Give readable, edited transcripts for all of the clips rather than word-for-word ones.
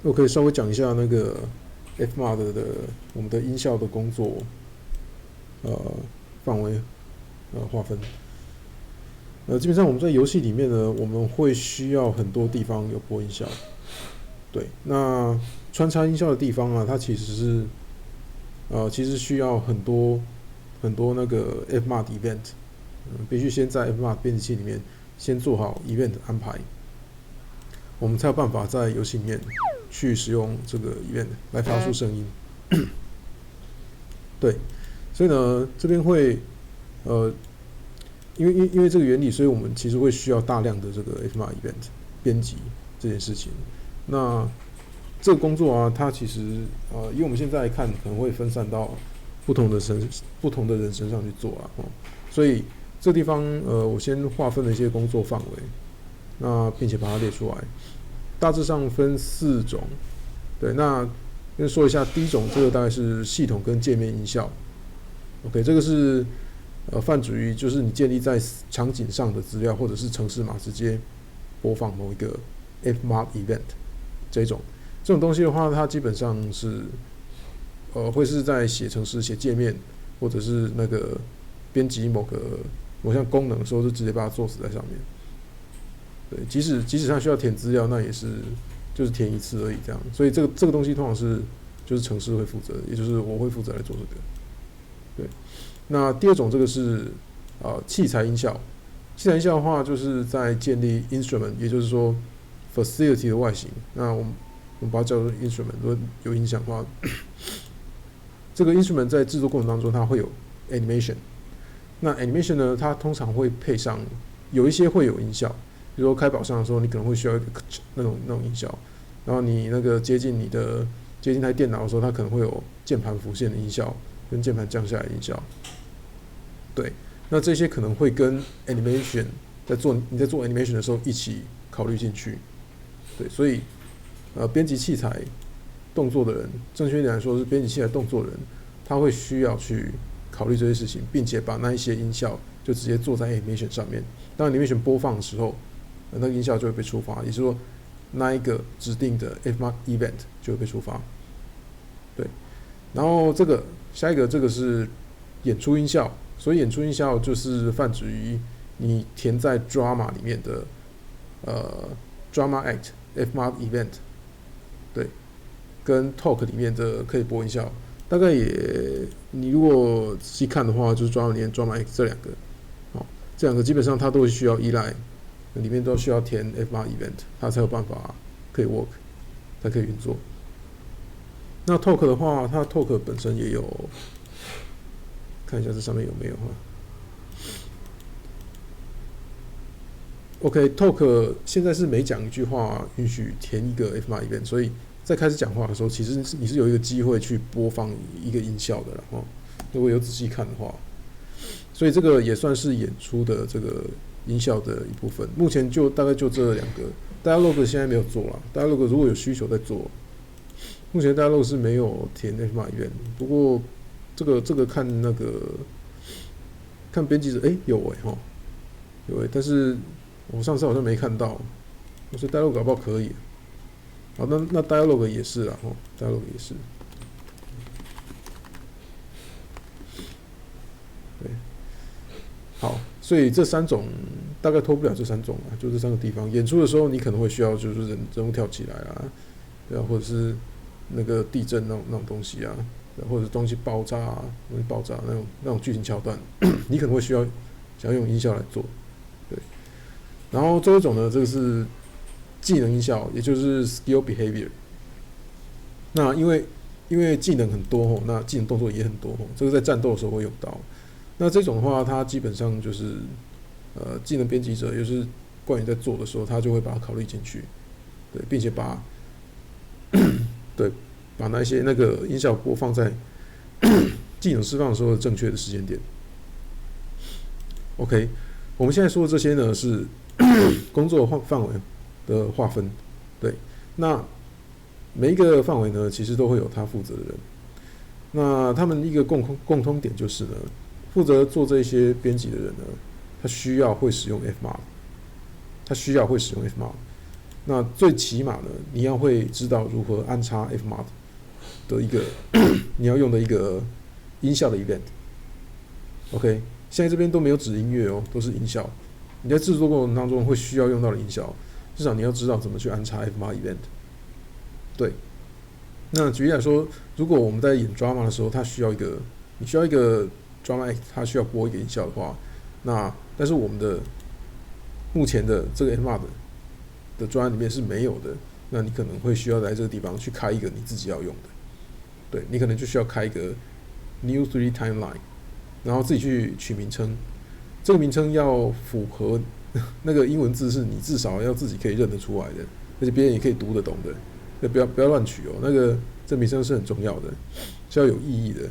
我可以稍微讲一下那个 FMAD 的我们的音效的工作范围划分。基本上我们在游戏里面呢，我们会需要很多地方有播音效。对，那穿插音效的地方啊，它其实需要很多那个 FMAD event，必须先在 FMAD 编辑器里面先做好 event 的安排，我们才有办法在游戏里面去使用这个 event 来发出声音。对，所以呢，这边会因为这个原理，所以我们其实会需要大量的这个 FMAD event 编辑这件事情。那这个工作啊，它其实以我们现在来看，可能会分散到不同的人身上去做啊。所以这地方我先划分了一些工作范围，那并且把它列出来，大致上分4种。对，那先说一下，第一种这个大概是系统跟界面音效。OK， 这个是泛指于就是你建立在场景上的资料，或者是程式码直接播放某一个 FMAD event 这种东西的话，它基本上是会是在写程式、写界面，或者是那个编辑某项功能的时候，就直接把它做死在上面。对，即使它需要填资料，那也是就是填一次而已这样。所以这个东西通常是就是程式会负责，也就是我会负责来做这个。对，那第二种这个是器材音效。器材音效的话，就是在建立 instrument， 也就是说 facility 的外形。那我们把它叫做 instrument， 如果有影响的话，这个 instrument 在制作过程当中，它会有 animation。那 animation 呢，它通常会配上有一些会有音效，比如说开宝箱的时候，你可能会需要一个那种音效，然后你那个接近台电脑的时候，它可能会有键盘浮现的音效跟键盘降下来的音效。对，那这些可能会跟 animation 你在做 animation 的时候一起考虑进去。对，所以编辑器材动作的人，正确一点来说是编辑器材动作的人，他会需要去考虑这些事情，并且把那一些音效就直接做在 animation 上面。当 animation 播放的时候，那个音效就会被触发，也就是说，那一个指定的 FMAD event 就会被触发。对，然后下一个这个是演出音效，所以演出音效就是泛指于你填在 drama 里面的drama act FMAD event， 对，跟 talk 里面的可以播音效，大概你如果仔细看的话，就是 drama 里面 drama act 这两个，这两个基本上它都需要依赖，里面都需要填 FMAD event， 它才有办法可以 work， 才可以运作。那 talk 的话，它 talk 本身也有，看一下这上面有没有哈。OK，talk 现在是每讲一句话允许填一个 FMAD event， 所以在开始讲话的时候，其实你是有一个机会去播放一个音效的啦，如果有仔细看的话，所以这个也算是演出的这个音效的一部分。目前大概就这两个 ，dialogue 现在没有做啦 ，dialogue 如果有需求再做。目前 dialogue 是没有填 FMAD event， 不过这个看编辑者，有有但是我上次好像没看到，所以 dialogue 搞不好可以。好，那 dialogue 也是啦，dialogue 也是。对，好，所以这3种大概脱不了这3种啊，就这3个地方。演出的时候，你可能会需要就是人物跳起来啊，对啊，或者是那个地震那种东西啊，或者东西爆炸啊，那种剧情桥段，你可能会需要想要用音效来做。对，然后最后一种呢，这个是技能音效，也就是 skill behavior。那因为技能很多那技能动作也很多这个在战斗的时候会用到。那这种的话，它基本上就是技能编辑者，也就是怪人在做的时候，他就会把它考虑进去，对，并且把那些那个音效播放在技能释放的时候的正确的时间点。OK， 我们现在说的这些呢是工作范围的划分，对，那每一个范围呢，其实都会有他负责的人。那他们一个共通点就是呢，负责做这些编辑的人呢，他需要会使用 FMAD， 他需要会使用 FMAD。那最起码呢，你要会知道如何安插 Fmod 的一个你要用的一个音效的 event。OK， 现在这边都没有指音乐哦，都是音效。你在制作过程当中会需要用到的音效，至少你要知道怎么去安插 Fmod event。对，那举例来说，如果我们在演 drama 的时候，你需要一个 drama act， 它需要播一个音效的话，那但是我们的目前的这个 Fmod 的专案里面是没有的，那你可能会需要在这个地方去开一个你自己要用的，对，你可能就需要开一个 new 3D timeline， 然后自己去取名称，这个名称要符合那个英文字是你至少要自己可以认得出来的，而且别人也可以读得懂的，不要乱取哦，这名称是很重要的，是要有意义的，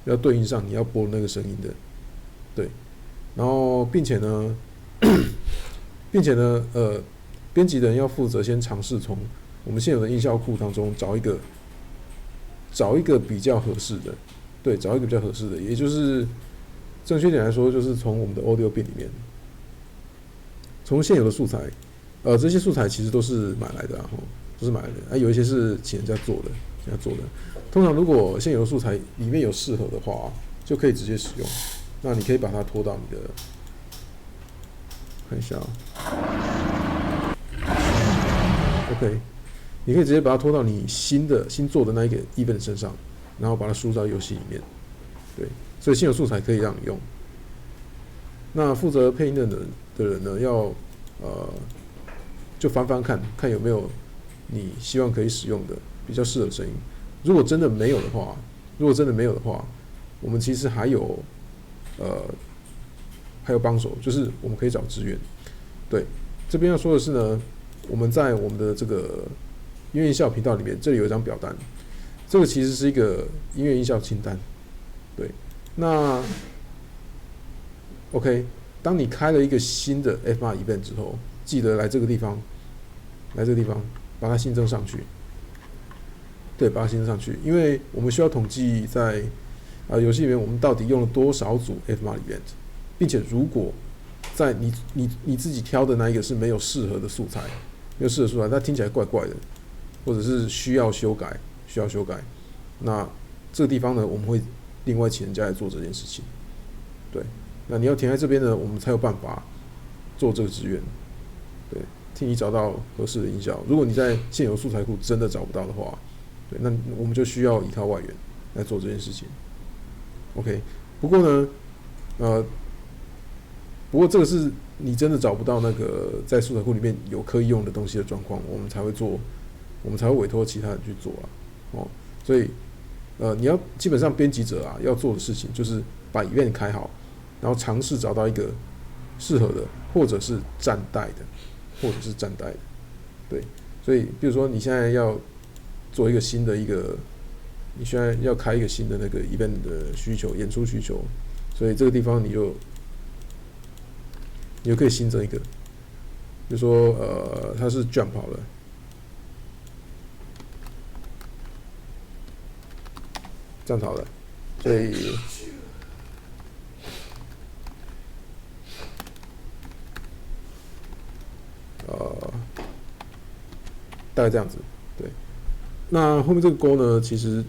要对应上你要播的那个声音的，对，然后并且呢，编辑的人要负责先尝试从我们现有的音效库当中找一个比较合适的，对，找一个比较合适的，也就是正确点来说，就是从我们的 Audio Bin 里面，从现有的素材，这些素材其实都是买来的啊，都是买来的，有一些是请人家做的，通常如果现有的素材里面有适合的话，就可以直接使用。那你可以把它拖到你的，看一下OK， 你可以直接把它拖到你新做的那一个 event 身上，然后把它输入到游戏里面。对，所以现有素材可以让你用。那负责配音的人呢，要就翻看有没有你希望可以使用的比较适合的声音。如果真的没有的话，我们其实还有帮手，就是我们可以找资源。对，这边要说的是呢，我们在我们的这个音乐音效频道里面，这里有一张表单，这个其实是一个音乐音效清单。对，那 OK， 当你开了一个新的 Fmod event 之后，记得来这个地方把它新增上去。对，把它新增上去，因为我们需要统计在游戏里面我们到底用了多少组 Fmod event， 并且如果在你自己挑的那一个是没有适合的素材，那听起来怪怪的，或者是需要修改，那这个地方呢，我们会另外请人家来做这件事情。对，那你要填在这边呢，我们才有办法做这个支援。对，替你找到合适的音效。如果你在现有素材库真的找不到的话，对，那我们就需要依靠外援来做这件事情。OK， 不过呢，这个是你真的找不到那个在素材库里面有可以用的东西的状况，我们才会委托其他人去做啊。所以你要基本上编辑者要做的事情就是把 event 开好，然后尝试找到一个适合的，或者是暂代的，对，所以比如说你现在要做一个新的你现在要开一个新的那个 event 的需求，演出需求，所以这个地方你就可以新增一个，比如说它是 jump 好了，这样好了，所以大概这样子，对。那后面这个勾呢，其实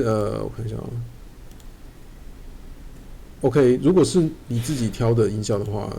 我看一下OK， 如果是你自己挑的音效的话，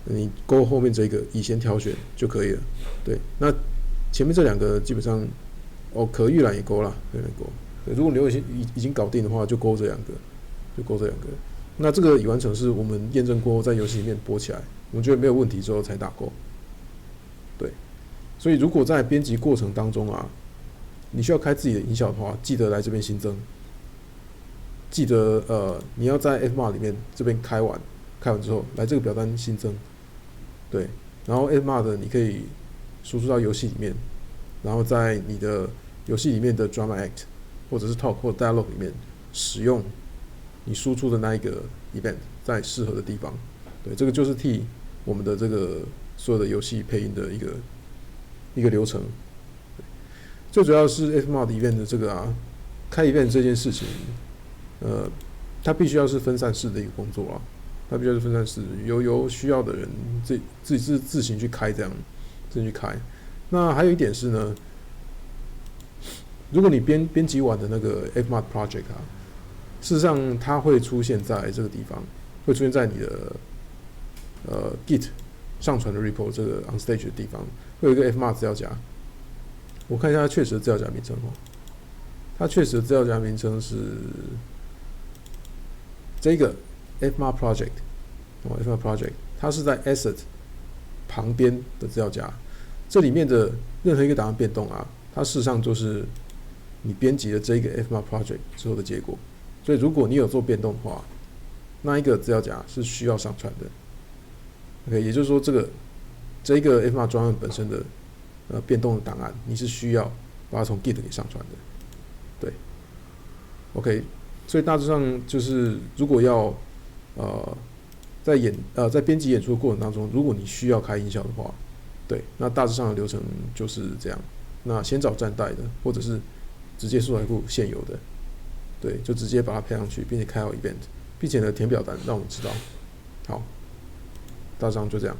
你勾后面这个以先挑选就可以了。对，那前面这两个基本上可预览也勾了，对，如果你已经搞定的话，就勾这两个。那这个已完成是我们验证过后在游戏里面播起来，我们觉得没有问题之后才打勾。对，所以如果在编辑过程当中你需要开自己的音效的话，记得来这边新增。记得你要在 Fmod 里面这边开完之后，来这个表单新增。对，然后 Fmod 你可以输出到游戏里面，然后在你的游戏里面的 Drama Act 或者是 Talk 或 Dialogue 里面使用你输出的那一个 event 在适合的地方。对，这个就是替我们的这个所有的游戏配音的一个流程。最主要是 Fmod event 的这个开 event 这件事情，它必须要是分散式的一个工作它必须要是分散式，由需要的人自行去开这样。自己去开。那还有一点是呢，如果你编辑完的那个 Fmart project 啊，事实上它会出现在这个地方，会出现在你的Git 上传的 repo 这个 onstage 的地方，会有一个 Fmart 资料夹。我看一下它确实的资料夹名称哦，它确实的资料夹名称是这个 Fmart project， Fmart project， 它是在 asset 旁边的资料夹，这里面的任何一个档案变动啊，它事实上就是你编辑的这一个 Fmart project 之后的结果。所以如果你有做变动的话，那一个资料夹是需要上传的。OK， 也就是说这一个 Fmart 专案本身的变动的档案，你是需要把它从 Git 给上传的。对 ，OK， 所以大致上就是如果要在编辑演出的过程当中，如果你需要开音效的话，对，那大致上的流程就是这样。那先找站代的，或者是直接素材库现有的，对，就直接把它配上去，并且开好 event， 并且呢填表单让我们知道。好，大致上就这样。